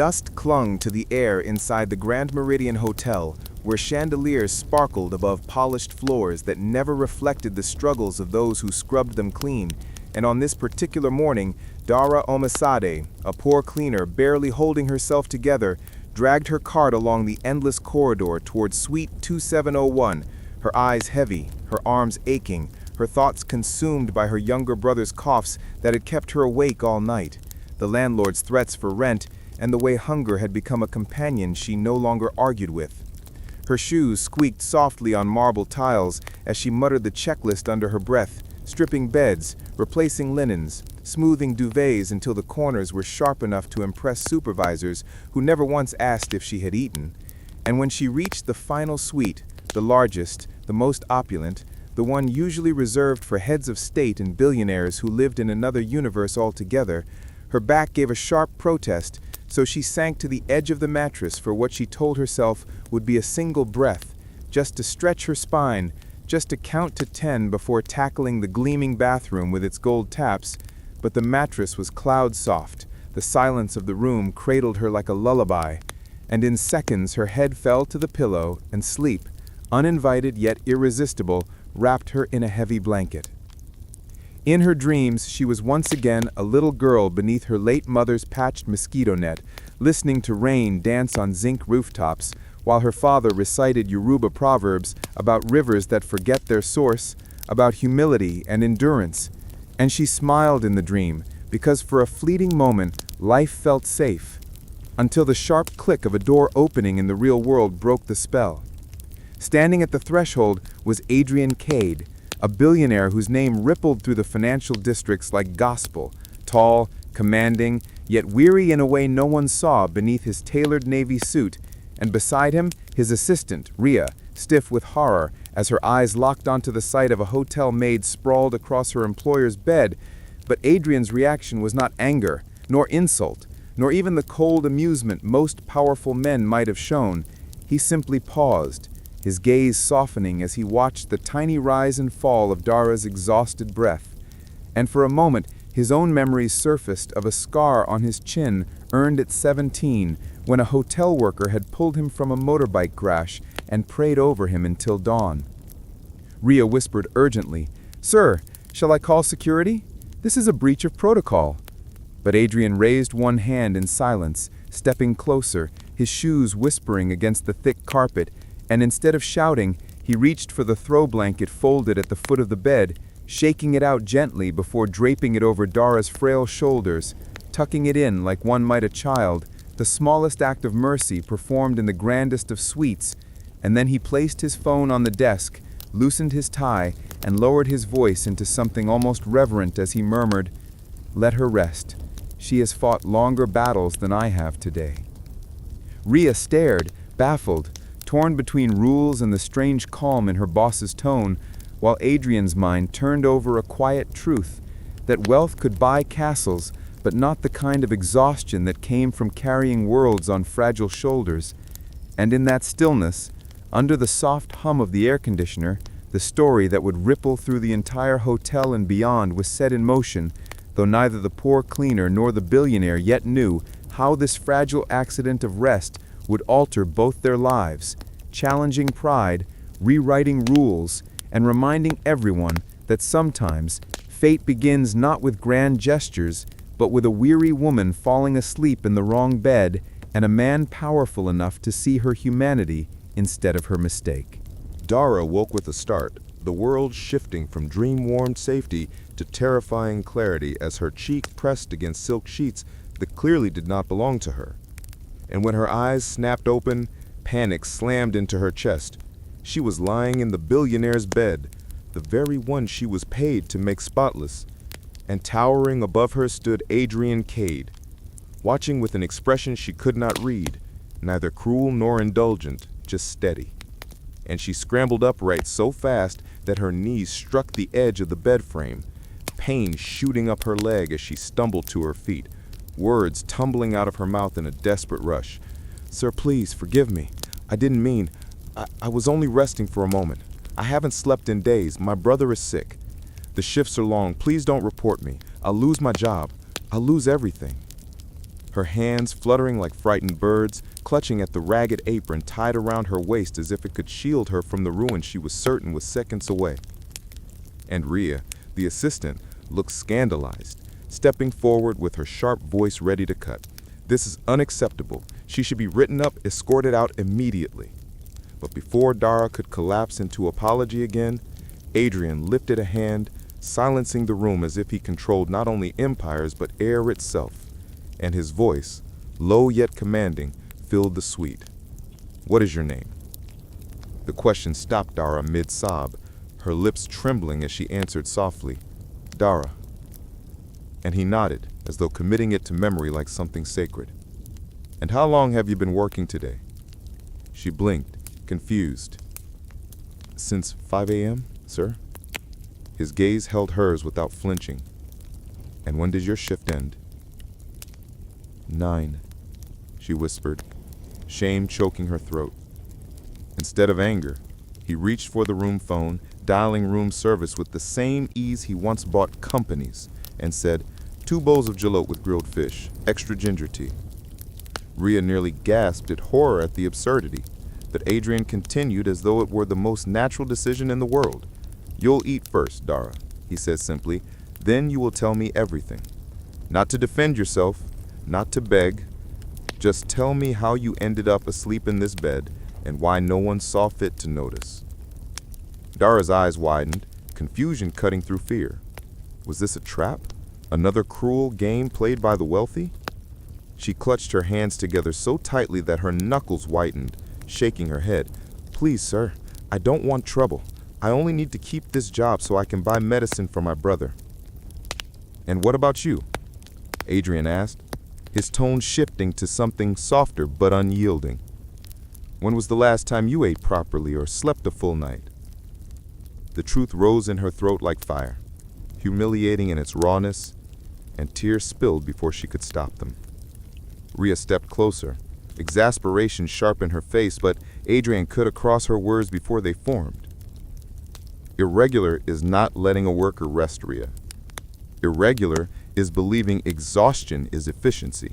Dust clung to the air inside the Grand Meridian Hotel, where chandeliers sparkled above polished floors that never reflected the struggles of those who scrubbed them clean. And on this particular morning, Dara Omisade, a poor cleaner barely holding herself together, dragged her cart along the endless corridor toward Suite 2701, her eyes heavy, her arms aching, her thoughts consumed by her younger brother's coughs that had kept her awake all night, the landlord's threats for rent, and the way hunger had become a companion she no longer argued with. Her shoes squeaked softly on marble tiles as she muttered the checklist under her breath, stripping beds, replacing linens, smoothing duvets until the corners were sharp enough to impress supervisors who never once asked if she had eaten. And when she reached the final suite, the largest, the most opulent, the one usually reserved for heads of state and billionaires who lived in another universe altogether, her back gave a sharp protest, so she sank to the edge of the mattress for what she told herself would be a single breath, just to stretch her spine, just to count to 10 before tackling the gleaming bathroom with its gold taps. But the mattress was cloud soft, the silence of the room cradled her like a lullaby, and in seconds her head fell to the pillow and sleep, uninvited yet irresistible, wrapped her in a heavy blanket. In her dreams, she was once again a little girl beneath her late mother's patched mosquito net, listening to rain dance on zinc rooftops, while her father recited Yoruba proverbs about rivers that forget their source, about humility and endurance. And she smiled in the dream, because for a fleeting moment, life felt safe, until the sharp click of a door opening in the real world broke the spell. Standing at the threshold was Adrian Cade, a billionaire whose name rippled through the financial districts like gospel, tall, commanding, yet weary in a way no one saw beneath his tailored navy suit, and beside him, his assistant, Rhea, stiff with horror as her eyes locked onto the sight of a hotel maid sprawled across her employer's bed. But Adrian's reaction was not anger, nor insult, nor even the cold amusement most powerful men might have shown. He simply paused, his gaze softening as he watched the tiny rise and fall of Dara's exhausted breath. And for a moment, his own memories surfaced of a scar on his chin earned at 17 when a hotel worker had pulled him from a motorbike crash and prayed over him until dawn. Rhea whispered urgently, "Sir, shall I call security? This is a breach of protocol." But Adrian raised one hand in silence, stepping closer, his shoes whispering against the thick carpet, and instead of shouting, he reached for the throw blanket folded at the foot of the bed, shaking it out gently before draping it over Dara's frail shoulders, tucking it in like one might a child, the smallest act of mercy performed in the grandest of suites. And then he placed his phone on the desk, loosened his tie, and lowered his voice into something almost reverent as he murmured, "Let her rest. She has fought longer battles than I have today." Rhea stared, baffled, torn between rules and the strange calm in her boss's tone, while Adrian's mind turned over a quiet truth, that wealth could buy castles, but not the kind of exhaustion that came from carrying worlds on fragile shoulders. And in that stillness, under the soft hum of the air conditioner, the story that would ripple through the entire hotel and beyond was set in motion, though neither the poor cleaner nor the billionaire yet knew how this fragile accident of rest would alter both their lives, challenging pride, rewriting rules, and reminding everyone that sometimes fate begins not with grand gestures, but with a weary woman falling asleep in the wrong bed and a man powerful enough to see her humanity instead of her mistake. Dara woke with a start, the world shifting from dream-warmed safety to terrifying clarity as her cheek pressed against silk sheets that clearly did not belong to her. And when her eyes snapped open, panic slammed into her chest. She was lying in the billionaire's bed, the very one she was paid to make spotless, and towering above her stood Adrian Cade, watching with an expression she could not read, neither cruel nor indulgent, just steady. And she scrambled upright so fast that her knees struck the edge of the bed frame, pain shooting up her leg as she stumbled to her feet, words tumbling out of her mouth in a desperate rush. "Sir, please, forgive me. I didn't mean. I was only resting for a moment. I haven't slept in days. My brother is sick. The shifts are long. Please don't report me. I'll lose my job. I'll lose everything." her hands fluttering like frightened birds, clutching at the ragged apron tied around her waist as if it could shield her from the ruin she was certain was seconds away. And Rhea, the assistant, looked scandalized, stepping forward with her sharp voice ready to cut. "This is unacceptable. She should be written up, escorted out immediately." But before Dara could collapse into apology again, Adrian lifted a hand, silencing the room as if he controlled not only empires but air itself, and his voice, low yet commanding, filled the suite. "What is your name?" The question stopped Dara mid-sob, her lips trembling as she answered softly, "Dara." And he nodded, as though committing it to memory like something sacred. "And how long have you been working today?" She blinked, confused. "Since 5 a.m., sir?" His gaze held hers without flinching. "And when does your shift end?" 9, she whispered, shame choking her throat. Instead of anger, he reached for the room phone, dialing room service with the same ease he once bought companies, and said, "2 bowls of gelato with grilled fish, extra ginger tea." Rhea nearly gasped in horror at the absurdity, but Adrian continued as though it were the most natural decision in the world. "You'll eat first, Dara," he said simply, "then you will tell me everything. Not to defend yourself, not to beg. Just tell me how you ended up asleep in this bed and why no one saw fit to notice." Dara's eyes widened, confusion cutting through fear. Was this a trap? Another cruel game played by the wealthy? She clutched her hands together so tightly that her knuckles whitened, shaking her head. "Please, sir, I don't want trouble. I only need to keep this job so I can buy medicine for my brother." "And what about you?" Adrian asked, his tone shifting to something softer but unyielding. "When was the last time you ate properly or slept a full night?" The truth rose in her throat like fire, humiliating in its rawness, and tears spilled before she could stop them. Rhea stepped closer, exasperation sharp in her face, but Adrian cut across her words before they formed. "Irregular is not letting a worker rest, Rhea. Irregular is believing exhaustion is efficiency."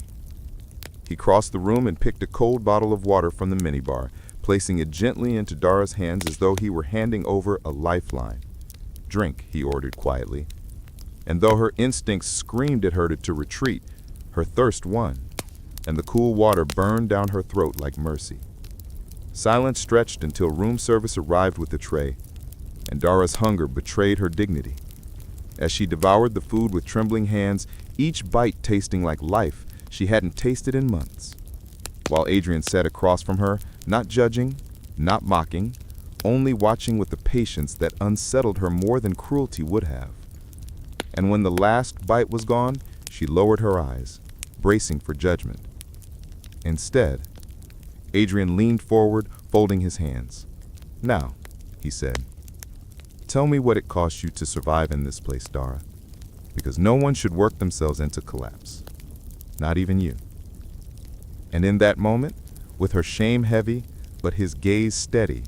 He crossed the room and picked a cold bottle of water from the minibar, placing it gently into Dara's hands as though he were handing over a lifeline. "Drink," he ordered quietly. And though her instincts screamed at her to retreat, her thirst won, and the cool water burned down her throat like mercy. Silence stretched until room service arrived with the tray, and Dara's hunger betrayed her dignity. As she devoured the food with trembling hands, each bite tasting like life she hadn't tasted in months, while Adrian sat across from her, not judging, not mocking, only watching with a patience that unsettled her more than cruelty would have. And when the last bite was gone, she lowered her eyes, bracing for judgment. Instead, Adrian leaned forward, folding his hands. "Now," he said, "tell me what it cost you to survive in this place, Dara, because no one should work themselves into collapse, not even you." And in that moment, with her shame heavy, but his gaze steady,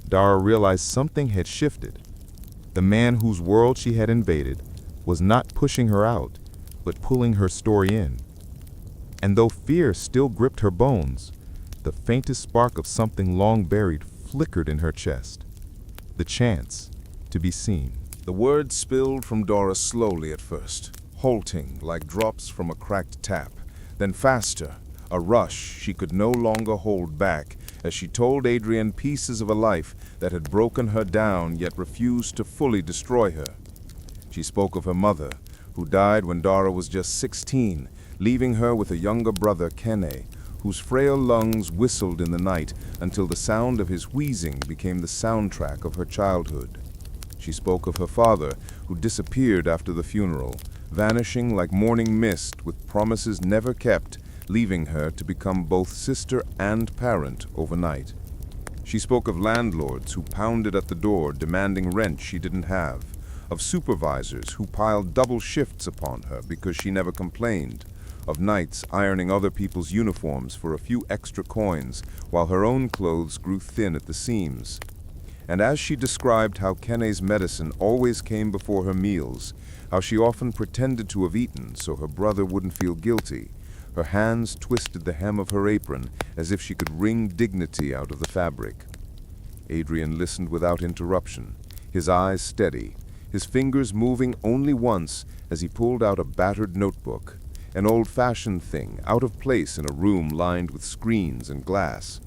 Dara realized something had shifted. The man whose world she had invaded was not pushing her out, but pulling her story in. And though fear still gripped her bones, the faintest spark of something long buried flickered in her chest. The chance to be seen. The words spilled from Dara slowly at first, halting like drops from a cracked tap, then faster, a rush she could no longer hold back as she told Adrian pieces of a life that had broken her down yet refused to fully destroy her. She spoke of her mother, who died when Dara was just 16, leaving her with a younger brother, Kene, whose frail lungs whistled in the night until the sound of his wheezing became the soundtrack of her childhood. She spoke of her father, who disappeared after the funeral, vanishing like morning mist with promises never kept, leaving her to become both sister and parent overnight. She spoke of landlords who pounded at the door demanding rent she didn't have, of supervisors who piled double shifts upon her because she never complained, of nights ironing other people's uniforms for a few extra coins while her own clothes grew thin at the seams. And as she described how Kene's medicine always came before her meals, how she often pretended to have eaten so her brother wouldn't feel guilty, Her hands twisted the hem of her apron as if she could wring dignity out of the fabric. Adrian listened without interruption, his eyes steady, his fingers moving only once as he pulled out a battered notebook, an old-fashioned thing, out of place in a room lined with screens and glass.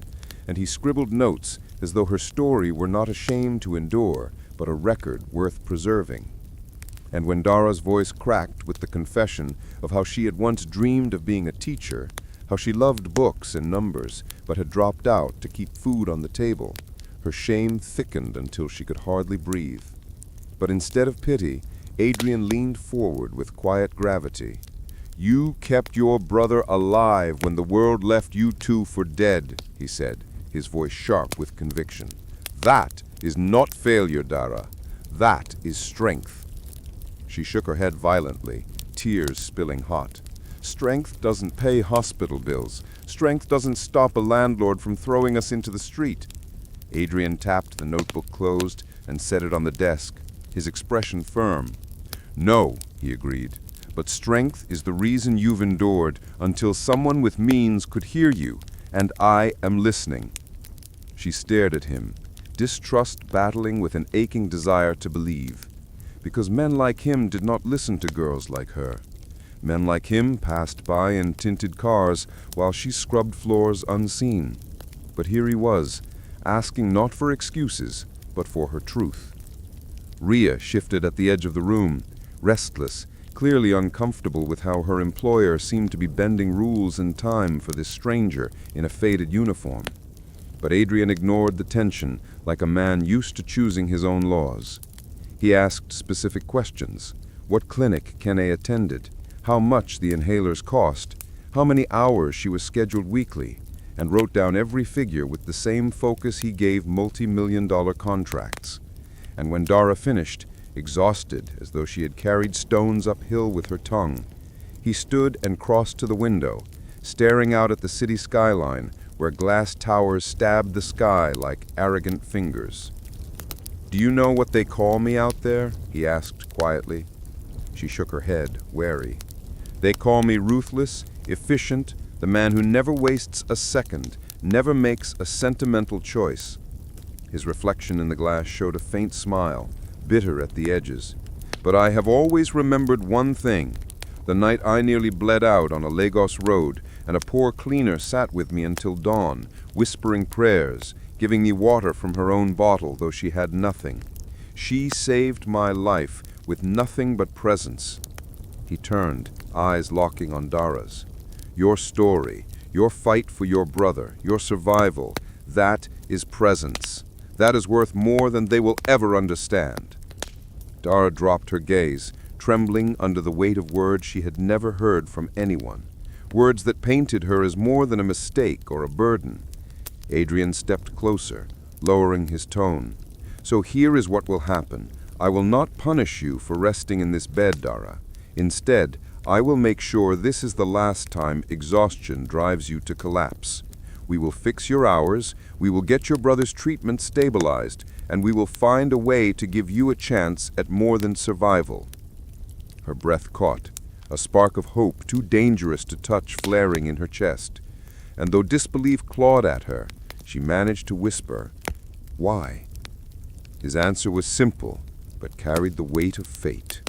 And he scribbled notes as though her story were not a shame to endure, but a record worth preserving. And when Dara's voice cracked with the confession of how she had once dreamed of being a teacher, how she loved books and numbers, but had dropped out to keep food on the table, her shame thickened until she could hardly breathe. But instead of pity, Adrian leaned forward with quiet gravity. "You kept your brother alive when the world left you two for dead," he said, his voice sharp with conviction. "That is not failure, Dara. That is strength." She shook her head violently, tears spilling hot. "Strength doesn't pay hospital bills. Strength doesn't stop a landlord from throwing us into the street." Adrian tapped the notebook closed and set it on the desk, his expression firm. "No," he agreed, "but strength is the reason you've endured until someone with means could hear you, and I am listening." She stared at him, distrust battling with an aching desire to believe. Because men like him did not listen to girls like her. Men like him passed by in tinted cars while she scrubbed floors unseen. But here he was, asking not for excuses, but for her truth. Rhea shifted at the edge of the room, restless, clearly uncomfortable with how her employer seemed to be bending rules and time for this stranger in a faded uniform. But Adrian ignored the tension like a man used to choosing his own laws. He asked specific questions. What clinic Kene attended, how much the inhalers cost, how many hours she was scheduled weekly, and wrote down every figure with the same focus he gave multi-million-dollar contracts. And when Dara finished, exhausted as though she had carried stones uphill with her tongue, he stood and crossed to the window, staring out at the city skyline where glass towers stabbed the sky like arrogant fingers. "Do you know what they call me out there?" he asked quietly. She shook her head, wary. "They call me ruthless, efficient, the man who never wastes a second, never makes a sentimental choice." His reflection in the glass showed a faint smile, bitter at the edges. "But I have always remembered one thing. The night I nearly bled out on a Lagos road, and a poor cleaner sat with me until dawn, whispering prayers, giving me water from her own bottle, though she had nothing. She saved my life with nothing but presence." He turned, eyes locking on Dara's. "Your story, your fight for your brother, your survival, that is presence. That is worth more than they will ever understand." Dara dropped her gaze, trembling under the weight of words she had never heard from anyone, words that painted her as more than a mistake or a burden. Adrian stepped closer, lowering his tone. "So here is what will happen. I will not punish you for resting in this bed, Dara. Instead, I will make sure this is the last time exhaustion drives you to collapse. We will fix your hours, we will get your brother's treatment stabilized, and we will find a way to give you a chance at more than survival." Her breath caught, a spark of hope too dangerous to touch flaring in her chest. And though disbelief clawed at her, she managed to whisper, "Why?" His answer was simple, but carried the weight of fate.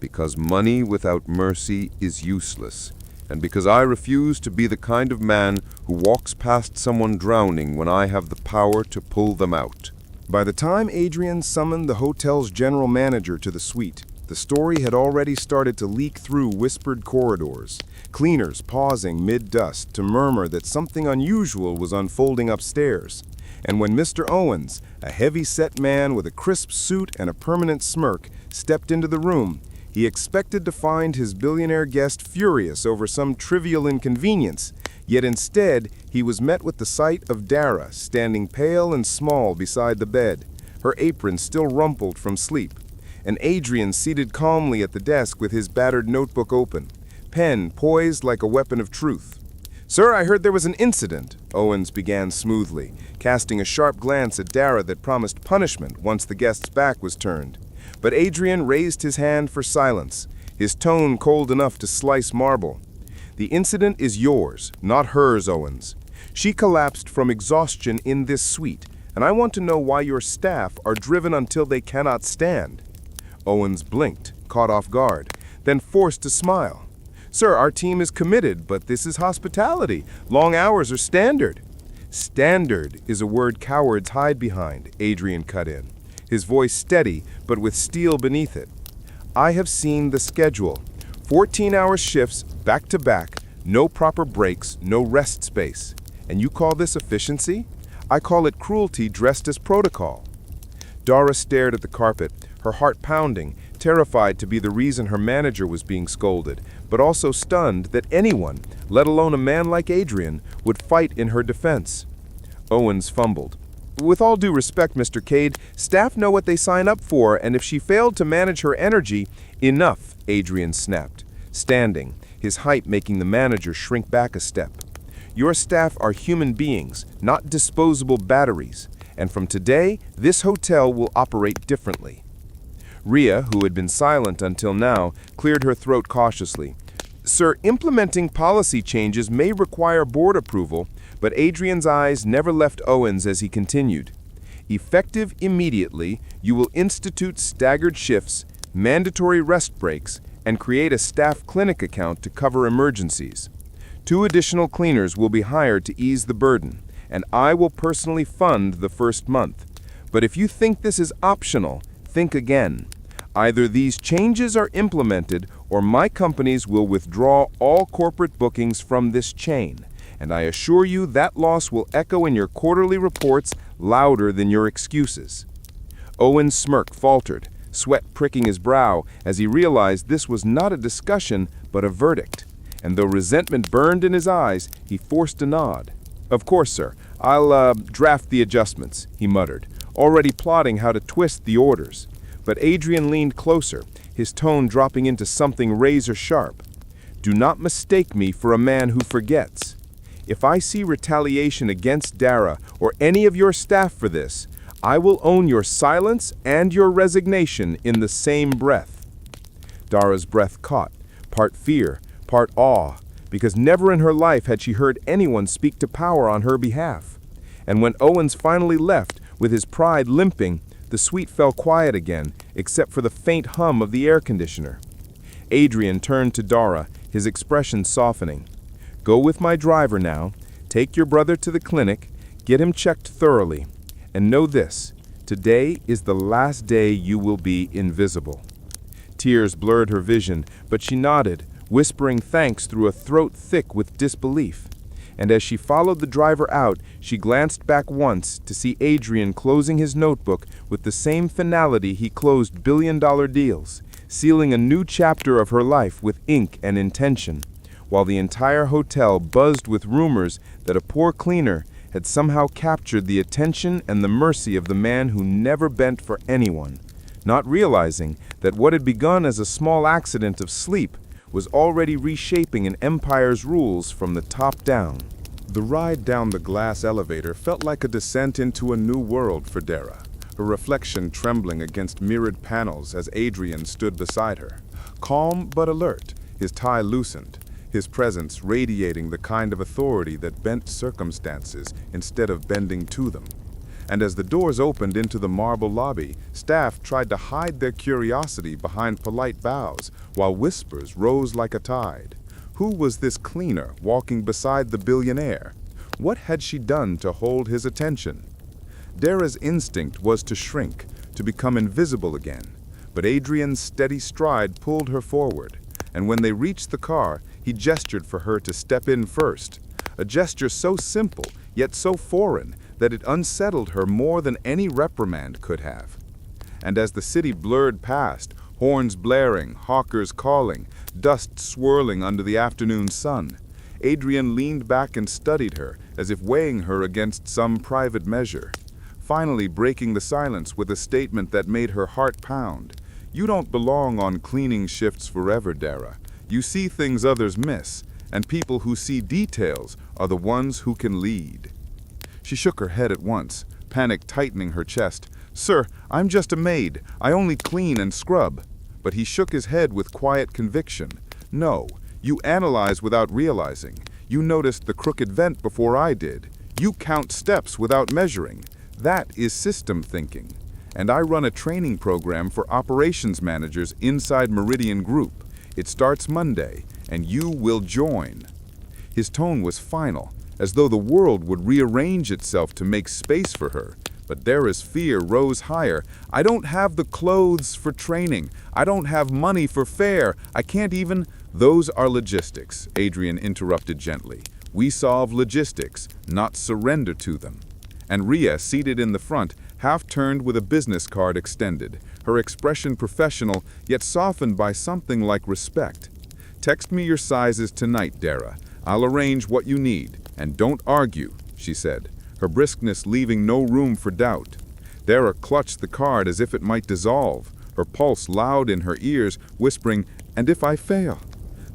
"Because money without mercy is useless, and because I refuse to be the kind of man who walks past someone drowning when I have the power to pull them out." By the time Adrian summoned the hotel's general manager to the suite, the story had already started to leak through whispered corridors, cleaners pausing mid-dust to murmur that something unusual was unfolding upstairs. And when Mr. Owens, a heavy-set man with a crisp suit and a permanent smirk, stepped into the room, he expected to find his billionaire guest furious over some trivial inconvenience, yet instead he was met with the sight of Dara standing pale and small beside the bed, her apron still rumpled from sleep, and Adrian seated calmly at the desk with his battered notebook open, pen poised like a weapon of truth. "Sir, I heard there was an incident," Owens began smoothly, casting a sharp glance at Dara that promised punishment once the guest's back was turned. But Adrian raised his hand for silence, his tone cold enough to slice marble. The incident is yours, not hers, Owens. She collapsed from exhaustion in this suite, and I want to know why your staff are driven until they cannot stand." Owens blinked, caught off guard, then forced a smile. "Sir, our team is committed, but this is hospitality. Long hours are standard." "Standard is a word cowards hide behind," Adrian cut in, his voice steady but with steel beneath it. "I have seen the schedule. 14-hour shifts, back to back, no proper breaks, no rest space. And you call this efficiency? I call it cruelty dressed as protocol." Dara stared at the carpet, her heart pounding, terrified to be the reason her manager was being scolded, but also stunned that anyone, let alone a man like Adrian, would fight in her defense. Owens fumbled. "With all due respect, Mr. Cade, staff know what they sign up for, and if she failed to manage her energy—" "Enough," Adrian snapped, standing, his height making the manager shrink back a step. "Your staff are human beings, not disposable batteries, and from today, this hotel will operate differently." Rhea, who had been silent until now, cleared her throat cautiously. "Sir, implementing policy changes may require board approval," but Adrian's eyes never left Owens as he continued. "Effective immediately, you will institute staggered shifts, mandatory rest breaks, and create a staff clinic account to cover emergencies. 2 additional cleaners will be hired to ease the burden, and I will personally fund the first month. But if you think this is optional, think again. Either these changes are implemented or my companies will withdraw all corporate bookings from this chain, and I assure you that loss will echo in your quarterly reports louder than your excuses." Owen's smirk faltered, sweat pricking his brow as he realized this was not a discussion but a verdict, and though resentment burned in his eyes, he forced a nod. "Of course, sir. I'll draft the adjustments," he muttered, already plotting how to twist the orders. But Adrian leaned closer, his tone dropping into something razor-sharp. "Do not mistake me for a man who forgets. If I see retaliation against Dara or any of your staff for this, I will own your silence and your resignation in the same breath." Dara's breath caught, part fear, part awe, because never in her life had she heard anyone speak to power on her behalf. And when Owens finally left, with his pride limping, the suite fell quiet again, except for the faint hum of the air conditioner. Adrian turned to Dara, his expression softening. "Go with my driver now, take your brother to the clinic, get him checked thoroughly, and know this, today is the last day you will be invisible." Tears blurred her vision, but she nodded, whispering thanks through a throat thick with disbelief. And as she followed the driver out, she glanced back once to see Adrian closing his notebook with the same finality he closed billion-dollar deals, sealing a new chapter of her life with ink and intention, while the entire hotel buzzed with rumors that a poor cleaner had somehow captured the attention and the mercy of the man who never bent for anyone, not realizing that what had begun as a small accident of sleep was already reshaping an empire's rules from the top down. The ride down the glass elevator felt like a descent into a new world for Dara, her reflection trembling against mirrored panels as Adrian stood beside her. Calm but alert, his tie loosened, his presence radiating the kind of authority that bent circumstances instead of bending to them. And as the doors opened into the marble lobby, staff tried to hide their curiosity behind polite bows, while whispers rose like a tide. Who was this cleaner walking beside the billionaire? What had she done to hold his attention? Dara's instinct was to shrink, to become invisible again, but Adrian's steady stride pulled her forward, and when they reached the car, he gestured for her to step in first, a gesture so simple, yet so foreign, that it unsettled her more than any reprimand could have. And as the city blurred past, horns blaring, hawkers calling, dust swirling under the afternoon sun, Adrian leaned back and studied her, as if weighing her against some private measure, finally breaking the silence with a statement that made her heart pound. "You don't belong on cleaning shifts forever, Dara. You see things others miss, and people who see details are the ones who can lead." She shook her head at once, panic tightening her chest. "Sir, I'm just a maid. I only clean and scrub." But he shook his head with quiet conviction. "No, You analyze without realizing. You noticed the crooked vent before I did. You count steps without measuring. That is system thinking. And I run a training program for operations managers inside Meridian Group. It starts Monday, and you will join." His tone was final, as though the world would rearrange itself to make space for her. But Dara's fear rose higher. "I don't have the clothes for training. I don't have money for fare. I can't even—" "Those are logistics," Adrian interrupted gently. "We solve logistics, not surrender to them." And Ria, seated in the front, half-turned with a business card extended, her expression professional, yet softened by something like respect. "Text me your sizes tonight, Dara. I'll arrange what you need. And don't argue," she said, her briskness leaving no room for doubt. Dara clutched the card as if it might dissolve, her pulse loud in her ears, whispering, "And if I fail?"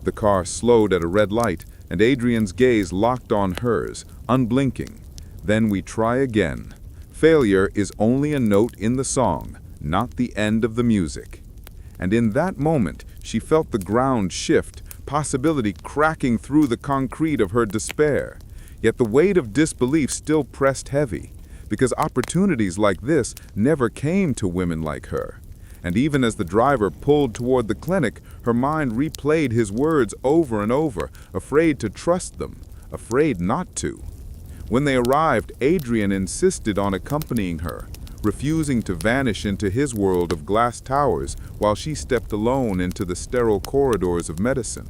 The car slowed at a red light, and Adrian's gaze locked on hers, unblinking. "Then we try again. Failure is only a note in the song, not the end of the music." And in that moment, she felt the ground shift, possibility cracking through the concrete of her despair. Yet the weight of disbelief still pressed heavy, because opportunities like this never came to women like her. And even as the driver pulled toward the clinic, her mind replayed his words over and over, afraid to trust them, afraid not to. When they arrived, Adrian insisted on accompanying her, refusing to vanish into his world of glass towers while she stepped alone into the sterile corridors of medicine.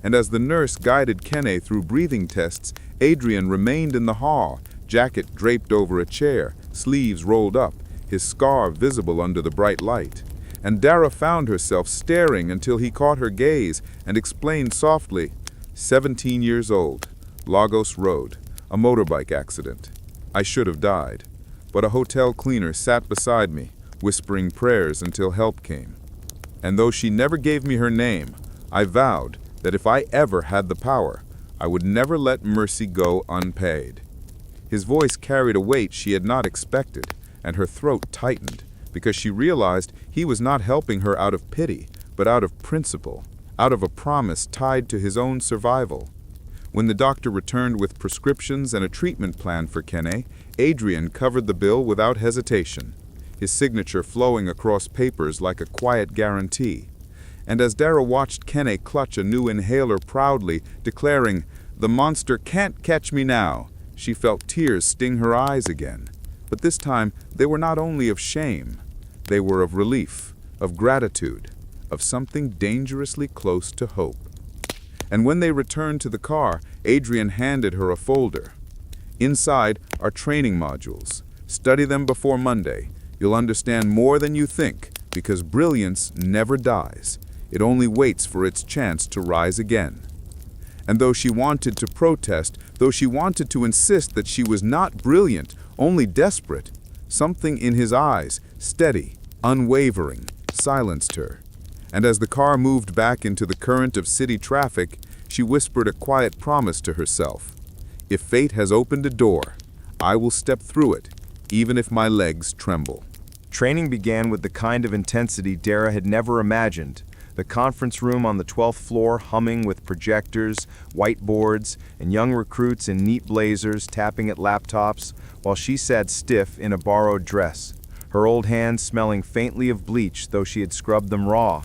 And as the nurse guided Kene through breathing tests, Adrian remained in the hall, jacket draped over a chair, sleeves rolled up, his scar visible under the bright light. And Dara found herself staring until he caught her gaze and explained softly, 17 years old, Lagos Road, a motorbike accident. I should have died, but a hotel cleaner sat beside me, whispering prayers until help came. And though she never gave me her name, I vowed that if I ever had the power, I would never let mercy go unpaid. His voice carried a weight she had not expected, and her throat tightened, because she realized he was not helping her out of pity, but out of principle, out of a promise tied to his own survival. When the doctor returned with prescriptions and a treatment plan for Kene, Adrian covered the bill without hesitation, his signature flowing across papers like a quiet guarantee. And as Dara watched Kene clutch a new inhaler proudly, declaring, "The monster can't catch me now," she felt tears sting her eyes again. But this time, they were not only of shame. They were of relief, of gratitude, of something dangerously close to hope. And when they returned to the car, Adrian handed her a folder. "Inside are training modules. Study them before Monday. You'll understand more than you think, because brilliance never dies. It only waits for its chance to rise again." And though she wanted to protest, though she wanted to insist that she was not brilliant, only desperate, something in his eyes, steady, unwavering, silenced her. And as the car moved back into the current of city traffic, she whispered a quiet promise to herself. "If fate has opened a door, I will step through it, even if my legs tremble." Training began with the kind of intensity Dara had never imagined. The conference room on the 12th floor humming with projectors, whiteboards, and young recruits in neat blazers tapping at laptops, while she sat stiff in a borrowed dress, her old hands smelling faintly of bleach though she had scrubbed them raw.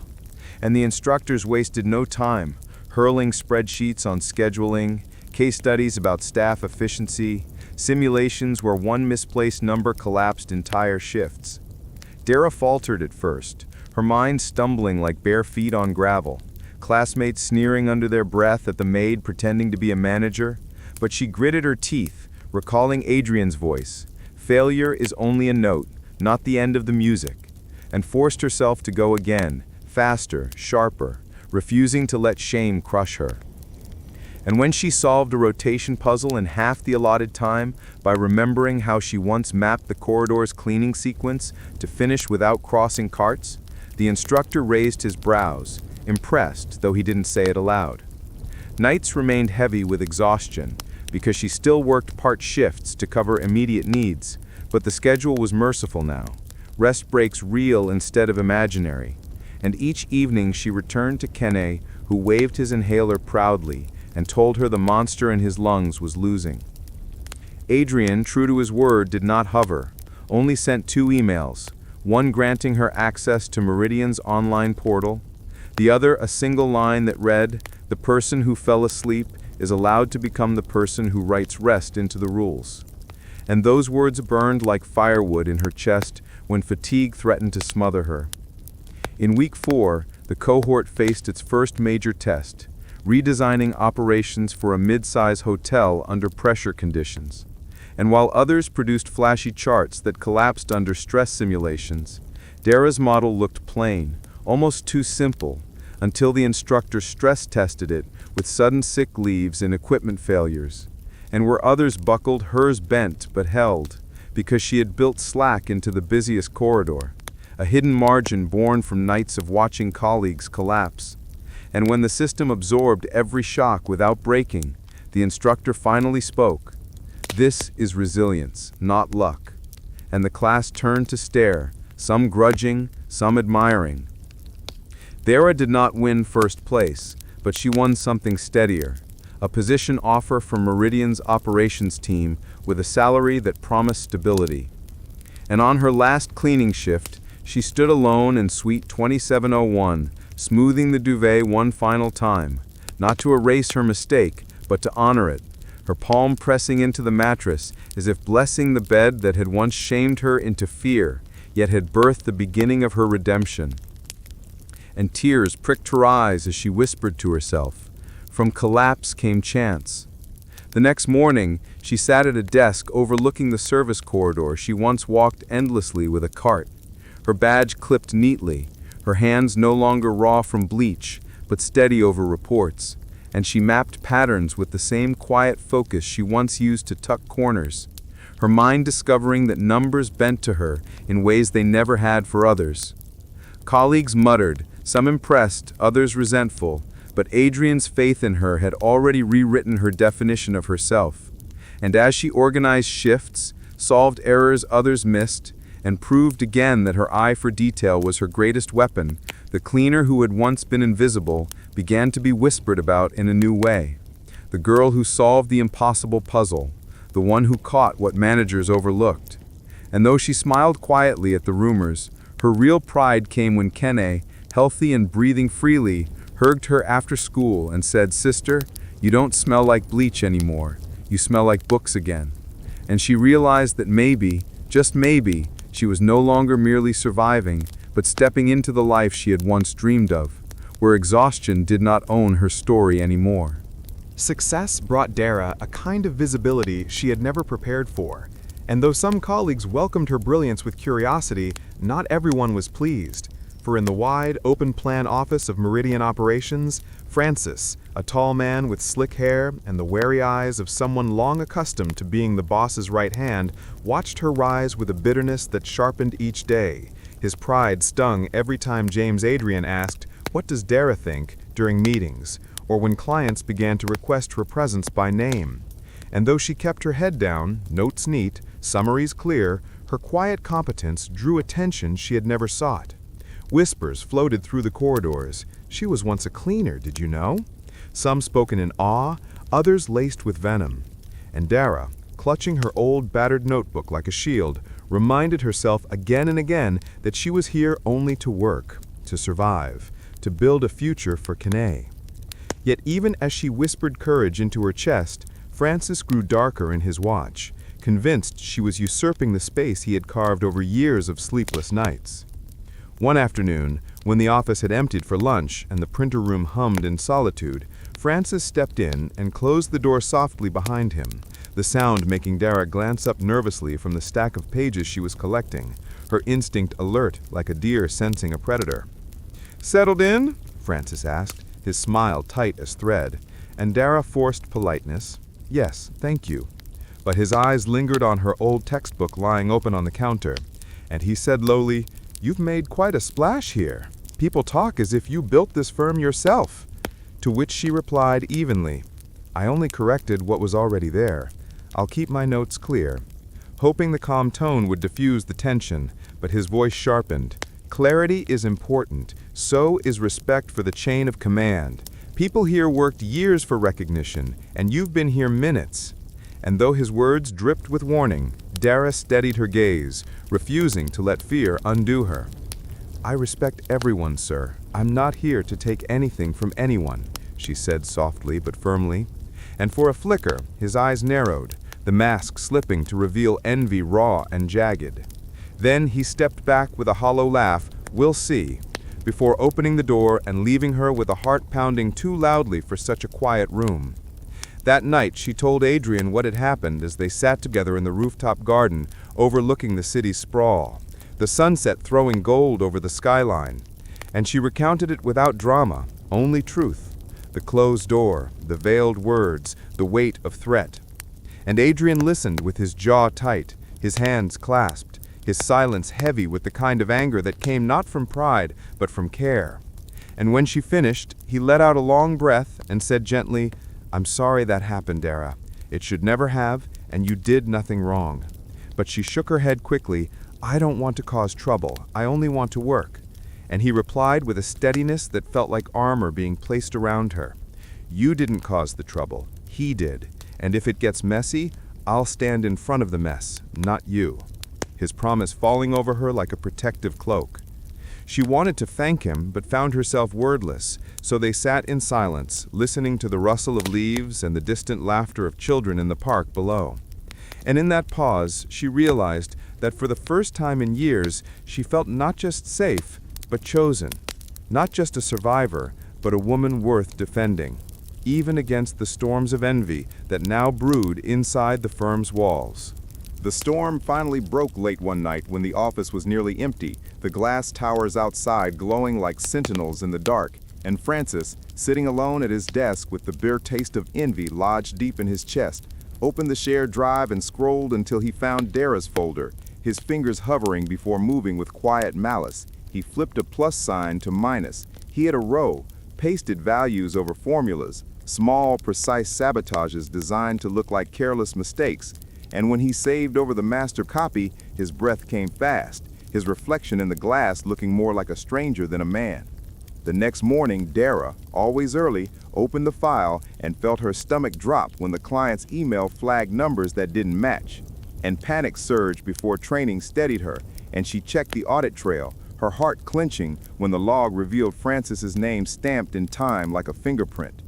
And the instructors wasted no time, hurling spreadsheets on scheduling, case studies about staff efficiency, simulations where one misplaced number collapsed entire shifts. Dara faltered at first, her mind stumbling like bare feet on gravel, classmates sneering under their breath at the maid pretending to be a manager, but she gritted her teeth, recalling Adrian's voice, "Failure is only a note, not the end of the music," and forced herself to go again, faster, sharper, refusing to let shame crush her. And when she solved a rotation puzzle in half the allotted time by remembering how she once mapped the corridor's cleaning sequence to finish without crossing carts, the instructor raised his brows, impressed though he didn't say it aloud. Nights remained heavy with exhaustion because she still worked part shifts to cover immediate needs, but the schedule was merciful now, rest breaks real instead of imaginary. And each evening she returned to Kene who waved his inhaler proudly and told her the monster in his lungs was losing. Adrian, true to his word, did not hover, only sent 2 emails, one granting her access to Meridian's online portal, the other a single line that read, "The person who fell asleep is allowed to become the person who writes rest into the rules." And those words burned like firewood in her chest when fatigue threatened to smother her. In week 4, the cohort faced its first major test, redesigning operations for a mid-size hotel under pressure conditions. And while others produced flashy charts that collapsed under stress simulations, Dara's model looked plain, almost too simple, until the instructor stress-tested it with sudden sick leaves and equipment failures. And where others buckled, hers bent but held, because she had built slack into the busiest corridor, a hidden margin born from nights of watching colleagues collapse. And when the system absorbed every shock without breaking, the instructor finally spoke. "This is resilience, not luck." And the class turned to stare, some grudging, some admiring. Dara did not win first place, but she won something steadier, a position offer from Meridian's operations team with a salary that promised stability. And on her last cleaning shift, she stood alone in suite 2701, smoothing the duvet one final time, not to erase her mistake, but to honor it, her palm pressing into the mattress as if blessing the bed that had once shamed her into fear, yet had birthed the beginning of her redemption. And tears pricked her eyes as she whispered to herself, "From collapse came chance." The next morning, she sat at a desk overlooking the service corridor she once walked endlessly with a cart, her badge clipped neatly, her hands no longer raw from bleach, but steady over reports, and she mapped patterns with the same quiet focus she once used to tuck corners, her mind discovering that numbers bent to her in ways they never had for others. Colleagues muttered, some impressed, others resentful, but Adrian's faith in her had already rewritten her definition of herself. And as she organized shifts, solved errors others missed, and proved again that her eye for detail was her greatest weapon, the cleaner who had once been invisible began to be whispered about in a new way. The girl who solved the impossible puzzle, the one who caught what managers overlooked. And though she smiled quietly at the rumors, her real pride came when Kene, healthy and breathing freely, hugged her after school and said, "Sister, you don't smell like bleach anymore. You smell like books again." And she realized that maybe, just maybe, she was no longer merely surviving, but stepping into the life she had once dreamed of, where exhaustion did not own her story anymore. Success brought Dara a kind of visibility she had never prepared for, and though some colleagues welcomed her brilliance with curiosity, not everyone was pleased. For in the wide, open-plan office of Meridian Operations, Francis, a tall man with slick hair and the wary eyes of someone long accustomed to being the boss's right hand, watched her rise with a bitterness that sharpened each day. His pride stung every time James Adrian asked, "What does Dara think?" during meetings, or when clients began to request her presence by name. And though she kept her head down, notes neat, summaries clear, her quiet competence drew attention she had never sought. Whispers floated through the corridors. She was once a cleaner, did you know? Some spoken in awe, others laced with venom. And Dara, clutching her old battered notebook like a shield, reminded herself again and again that she was here only to work, to survive, to build a future for Kene. Yet even as she whispered courage into her chest, Francis grew darker in his watch, convinced she was usurping the space he had carved over years of sleepless nights. One afternoon, when the office had emptied for lunch and the printer room hummed in solitude, Francis stepped in and closed the door softly behind him, the sound making Dara glance up nervously from the stack of pages she was collecting, her instinct alert like a deer sensing a predator. "Settled in?" Francis asked, his smile tight as thread, and Dara forced politeness. "Yes, thank you." But his eyes lingered on her old textbook lying open on the counter, and he said lowly, "You've made quite a splash here. People talk as if you built this firm yourself." To which she replied evenly, "I only corrected what was already there. I'll keep my notes clear." Hoping the calm tone would diffuse the tension, but his voice sharpened. "Clarity is important, so is respect for the chain of command. People here worked years for recognition, and you've been here minutes." And though his words dripped with warning, Dara steadied her gaze, refusing to let fear undo her. "I respect everyone, sir. I'm not here to take anything from anyone," she said softly but firmly. And for a flicker, his eyes narrowed, the mask slipping to reveal envy raw and jagged. Then he stepped back with a hollow laugh, "We'll see," before opening the door and leaving her with a heart pounding too loudly for such a quiet room. That night, she told Adrian what had happened as they sat together in the rooftop garden overlooking the city's sprawl, the sunset throwing gold over the skyline. And she recounted it without drama, only truth. The closed door, the veiled words, the weight of threat. And Adrian listened with his jaw tight, his hands clasped, his silence heavy with the kind of anger that came not from pride, but from care. And when she finished, he let out a long breath and said gently, "I'm sorry that happened, Dara. It should never have, and you did nothing wrong." But she shook her head quickly, "I don't want to cause trouble. I only want to work." And he replied with a steadiness that felt like armor being placed around her. "You didn't cause the trouble. He did. And if it gets messy, I'll stand in front of the mess, not you." His promise falling over her like a protective cloak. She wanted to thank him, but found herself wordless, so they sat in silence, listening to the rustle of leaves and the distant laughter of children in the park below. And in that pause, she realized that for the first time in years, she felt not just safe, but chosen. Not just a survivor, but a woman worth defending, even against the storms of envy that now brewed inside the firm's walls. The storm finally broke late one night when the office was nearly empty, the glass towers outside glowing like sentinels in the dark, and Francis, sitting alone at his desk with the bitter taste of envy lodged deep in his chest, opened the shared drive and scrolled until he found Dara's folder, his fingers hovering before moving with quiet malice. He flipped a plus sign to minus. He had a row, pasted values over formulas, small, precise sabotages designed to look like careless mistakes. And when he saved over the master copy, his breath came fast, his reflection in the glass looking more like a stranger than a man. The next morning, Dara, always early, opened the file and felt her stomach drop when the client's email flagged numbers that didn't match. And panic surged before training steadied her, and she checked the audit trail, her heart clenching when the log revealed Francis's name stamped in time like a fingerprint.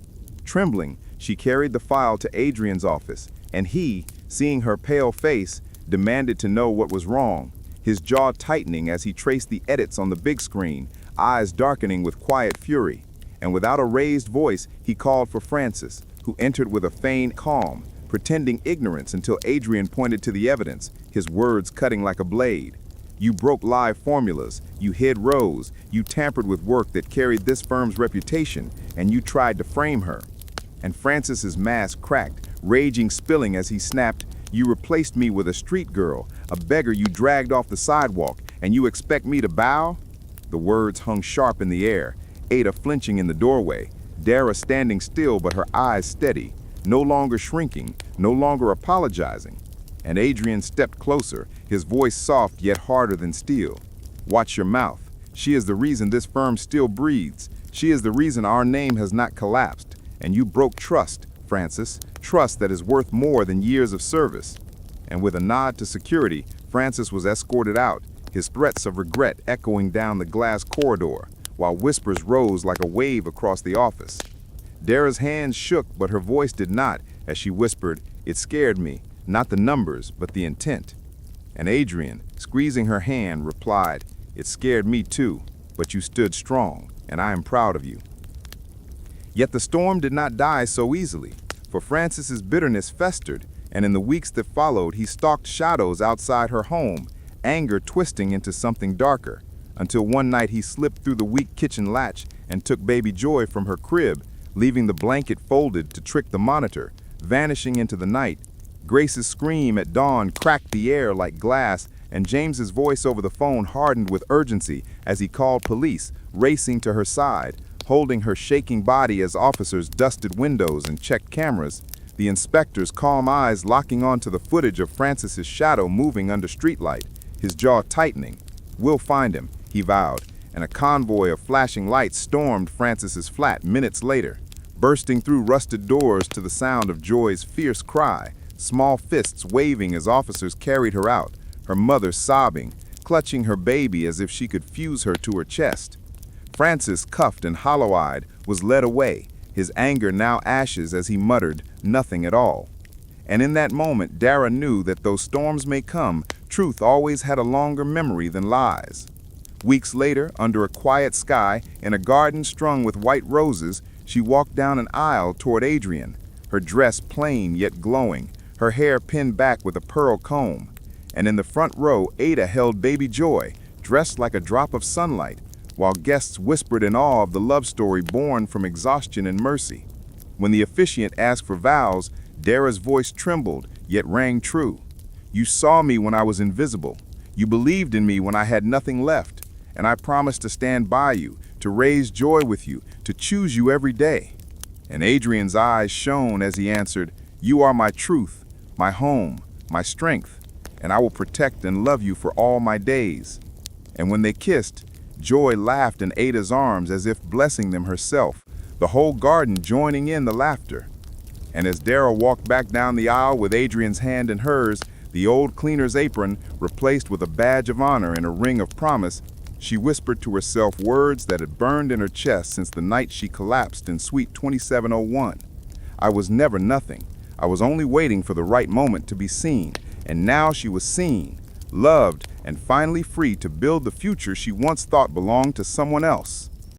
Trembling, she carried the file to Adrian's office, and he, seeing her pale face, demanded to know what was wrong, his jaw tightening as he traced the edits on the big screen, eyes darkening with quiet fury. And without a raised voice, he called for Francis, who entered with a feigned calm, pretending ignorance until Adrian pointed to the evidence, his words cutting like a blade. "You broke live formulas, you hid rows, you tampered with work that carried this firm's reputation, and you tried to frame her." And Francis's mask cracked, raging spilling as he snapped, "You replaced me with a street girl, a beggar you dragged off the sidewalk, and you expect me to bow?" The words hung sharp in the air, Ada flinching in the doorway, Dara standing still but her eyes steady, no longer shrinking, no longer apologizing. And Adrian stepped closer, his voice soft yet harder than steel. "Watch your mouth. She is the reason this firm still breathes. She is the reason our name has not collapsed. And you broke trust, Francis, trust that is worth more than years of service." And with a nod to security, Francis was escorted out, his threats of regret echoing down the glass corridor, while whispers rose like a wave across the office. Dara's hands shook, but her voice did not, as she whispered, "It scared me, not the numbers, but the intent." And Adrian, squeezing her hand, replied, "It scared me too, but you stood strong, and I am proud of you." Yet the storm did not die so easily, for Francis's bitterness festered, and in the weeks that followed he stalked shadows outside her home, anger twisting into something darker, until one night he slipped through the weak kitchen latch and took baby Joy from her crib, leaving the blanket folded to trick the monitor, vanishing into the night. Grace's scream at dawn cracked the air like glass, and James's voice over the phone hardened with urgency as he called police, racing to her side, holding her shaking body as officers dusted windows and checked cameras, the inspector's calm eyes locking onto the footage of Francis's shadow moving under streetlight, his jaw tightening. "We'll find him," he vowed, and a convoy of flashing lights stormed Francis's flat minutes later. bursting through rusted doors to the sound of Joy's fierce cry, small fists waving as officers carried her out, her mother sobbing, clutching her baby as if she could fuse her to her chest. Francis, cuffed and hollow-eyed, was led away, his anger now ashes as he muttered, "Nothing at all." And in that moment, Dara knew that though storms may come, truth always had a longer memory than lies. Weeks later, under a quiet sky, in a garden strung with white roses, she walked down an aisle toward Adrian, her dress plain yet glowing, her hair pinned back with a pearl comb. And in the front row, Ada held baby Joy, dressed like a drop of sunlight, while guests whispered in awe of the love story born from exhaustion and mercy. When the officiant asked for vows, Dara's voice trembled, yet rang true. "You saw me when I was invisible. You believed in me when I had nothing left. And I promised to stand by you, to raise joy with you, to choose you every day." And Adrian's eyes shone as he answered, "You are my truth, my home, my strength, and I will protect and love you for all my days." And when they kissed, Joy laughed in Ada's arms as if blessing them herself, the whole garden joining in the laughter. And as Dara walked back down the aisle with Adrian's hand in hers, the old cleaner's apron replaced with a badge of honor and a ring of promise, she whispered to herself words that had burned in her chest since the night she collapsed in Suite 2701. "I was never nothing. I was only waiting for the right moment to be seen, and now she was seen, loved, and finally free to build the future she once thought belonged to someone else."